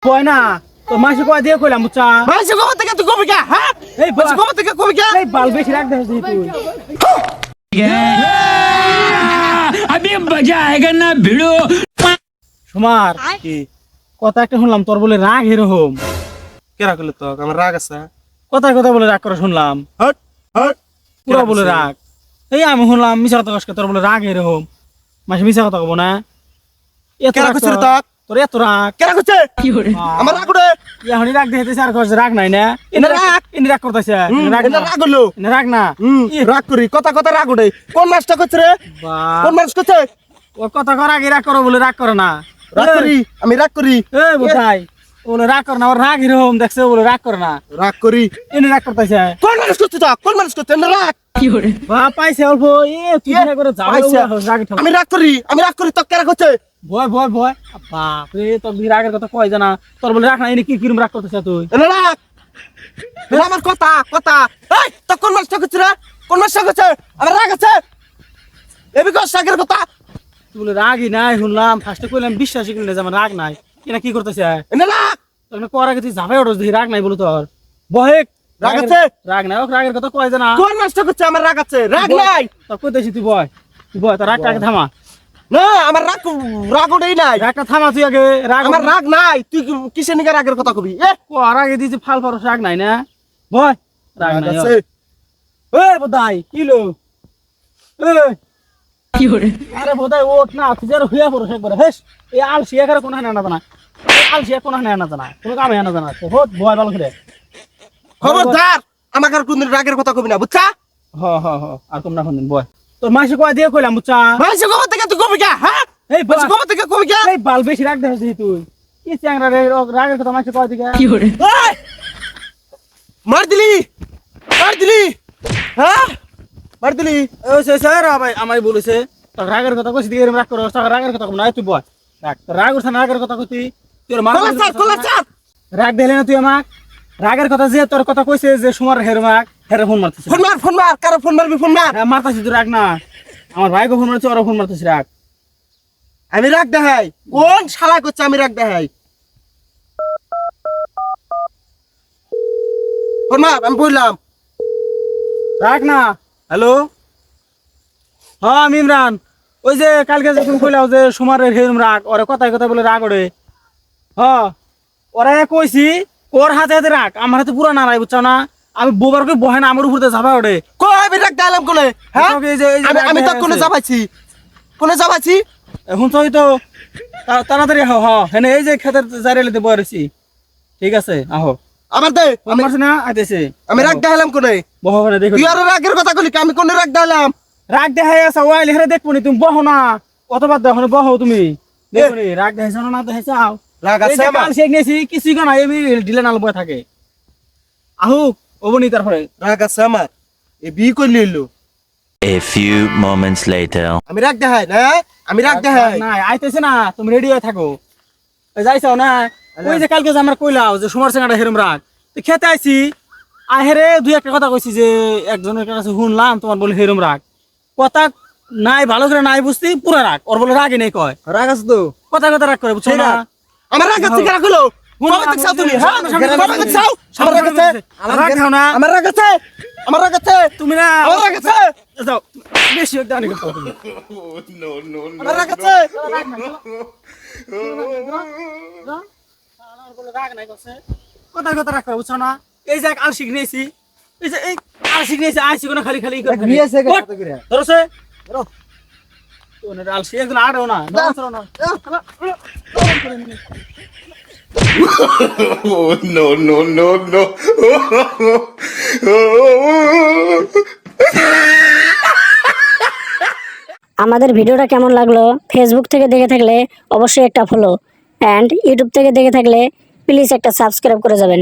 কয় না তো মাসে কয় দিয়ে কইলাম বুঝছা মাসে কবে থেকে তুই কবি কে হ্যাঁ এই মাসে কবে থেকে কবি কে এই বাল বেশি রাখ দেছিস তুই अभी मजा आएगा ना भिड़ो। সুমার কি কথা একটা শুনলাম তোর বলে রাগ এরকম কেরা কইলো তো আমার রাগ আছে কথা কথা বলে রাগ করে শুনলাম হট হট পুরো বলে রাগ এই আমি শুনলাম মিছা কথা কসকে তোর বলে রাগ এরকম মাসে মিছা কথা কব না এত কেরা রাগ কইছে তোর- তো তোর এত রাগ কেরা কইছে আমার রাগ উড়ে এখনই রাগ দেখতেছে আর কইছে রাগ নাই না এনে রাগ। এনে রাগ করতেছে রাগ এটা না রাগ হলো এনে রাগ না রাগ করি কথা কথা রাগ উড়ে কোন মাছটা কইছে রে বাহ কোন মাছ কইছে ও কথা কর আগে রাগ করো বলে রাগ করে না রাগ করি আমি রাগ করি এ বোঝাই বলে রাগ করে না ওর রাগ এরকম দেখছে বলে রাগ করে না রাগ করি এনে রাগ করতেছে কোন মানুষ করছে তো কোন মানুষ করছে না রাগ বা পাইছে অল্প এ তুই না করে যাও পাইছে। রাগ ঠান্ডা আমি রাগ করি তো কেরা কইছে ভয় ভয় ভয় বাপ রে তোর বি রাগের কথা কয় জানা তোর বলে রাগ না এনে কি কিরম রাগ করতেছ তুই এনে রাগ এটা আমার কথা কথা এই তো কোন মাছটা কইছে রে কোন মাছটা কইছে আমার রাগ আছে এবি কস রাগের কথা তুই বলে রাগই নাই শুনলাম ফার্স্টে কইলাম বিশ্বাসই করলি না যে আমার রাগ নাই এনা কি করতেছে এনে রাগ তোর কর আগে তুই যাবে ওঠস দেখি রাগ নাই বলো তোর বহেক রাগ আছে? রাগ নাই ও রাগের কথা কয় জানা কোন মাছটা কইছে আমার রাগ আছে রাগ নাই তোর কইতেছি তুই বয় তোর রাগটা আগে থামা না আমার রাগ রাগ ওটাই নাই রাগটা থামা তুই আগে রাগ আমার রাগ নাই তুই কিসের নিকে রাগের কথা কবি এ আর আগে দিয়েছি ফাল ফারস রাগ নাই না বয় রাগ রাগ নাই আছে এ বোধাই কি লো আরে বোধাই ওঠ না তুই আর হুইয়া পড়ছ একবার হেস এই আলসি একারে কোনো হানা জানা এই আলসি কোনো হানা জানা কোনো কামে হানা জানা হোট বয় ভালো করে খবরদার আমাকে আর কোনদিন রাগের কথা কবি না বুঝছা হ হ হ আর তোমরা না কোনদিন বয় তোর মাসে কয় দিয়ে কইলাম বুঝছা মাঝে কবে থেকে তুই কবি কে হ্যাঁ এই মাঝে কবে থেকে কবি কে এই বাল বেশি রাগ দেছিস তুই কি চ্যাংরা রে রাগের কথা মাসে কয় দিকে এই! মার দিলি হ্যাঁ মার দিলি ও সে স্যার ভাই আমায় বলেছে তোর রাগের কথা কইছি দিয়ে রাগ করো তোর রাগের কথা কম না তুই বয় রাগ তোর রাগ উঠছে না রাগের কথা কইতি তোর মা কলার চাপ রাগ দিলে না তুই আমাক রাগের কথা যে তোর কথা কইছে যে সুমার হেরমাক হেরে ফোন মারতেছিস ফোন মার কারো ফোন মারবি ফোন মার মারতাছিস তুই রাগ না আমার ভাইকে ফোন মারছে ওরা ফোন মারতেছিস রাগ আমি রাগ দেখাই কোন শালা করছে আমি রাগ দেখাই ফোন মার আমি বললাম রাগ না হ্যালো হ্যাঁ আমি ইমরান ওই যে কালকে যে তুমি কইলাও যে সুমারের হেরম রাগ ওরে কথায় কথা বলে রাগ ওরে হ্যাঁ ওরা কইছি ওর হাতে হাতে রাগ আমার হাতে পুরা নাড়াই বুঝছো না আমি বোবারকে বহে না আমার উপরে যাবা ওরে কই আমি রাগ দিলাম কোনে হ্যাঁ আমি তো কোনে যাবাইছি এখন তো হয়তো তাড়াতাড়ি আহ হ্যাঁ এই যে খেতের জারিয়ালিতে বয়েছি ঠিক আছে আহো আমার দে আমার না আইতেছে আমি রাগ দেখালাম কোনে বহ ওখানে দেখো তুই আর রাগের কথা কইলি আমি কোনে রাগ দিলাম রাগ দেখাই আছে ওয়াইল হেরে দেখবো নি তুমি বহো না অতবার দেখো বহো তুমি দেখো নি রাগ দেখাইছ না দেখাইছাও রাগ আছে আমার কাল শেখ নিয়েছি কিছুই কেন এমনি ঢিলে নাল বয়ে থাকে আহুক অবনি তারপরে রাগ আছে আমার এ বি কইলি হইলো A few moments later. আমি রাগ দেখাই না আমি রাগ দেখাই না আইতেছে না তুমি রেডি হয়ে থাকো যাইছাও না ওই যে কালকে যে আমরা কইলাও যে সুমার সিংহাটা হেরম রাগ তো খেতে আইছি আহেরে দুই একটা কথা কইছি যে একজনের কাছে শুনলাম তোমার বলে হেরম রাগ কথা নাই ভালো করে নাই বুঝতি পুরা রাগ ওর বলে রাগই নেই কয় রাগ আছে তো কথা কথা রাগ করে বুঝছো না আমার রাগ আছে কেন কইলো কবে দেখছাও তুমি হ্যাঁ কবে দেখছাও আমার রাগ আছে রাগ খাও না আমার রাগ আছে আমার রাগ আছে তুমি না আমার রাগ আছে যাও বেশি একটা আনি করতে তুমি আমার রাগ আছে কথা কথা রাখ বুঝছো না এই যে আলসিক নিয়েছি এই যে এই আলসিক নিয়েছি আইসি কোনো খালি খালি ধরছে ধরো আলসি একজন আড়েও না না Oh, no, no, no, no. আমাদের ভিডিওটা কেমন লাগলো ফেসবুক থেকে দেখে থাকলে অবশ্যই একটা ফলো অ্যান্ড ইউটিউব থেকে দেখে থাকলে প্লিজ একটা সাবস্ক্রাইব করে যাবেন।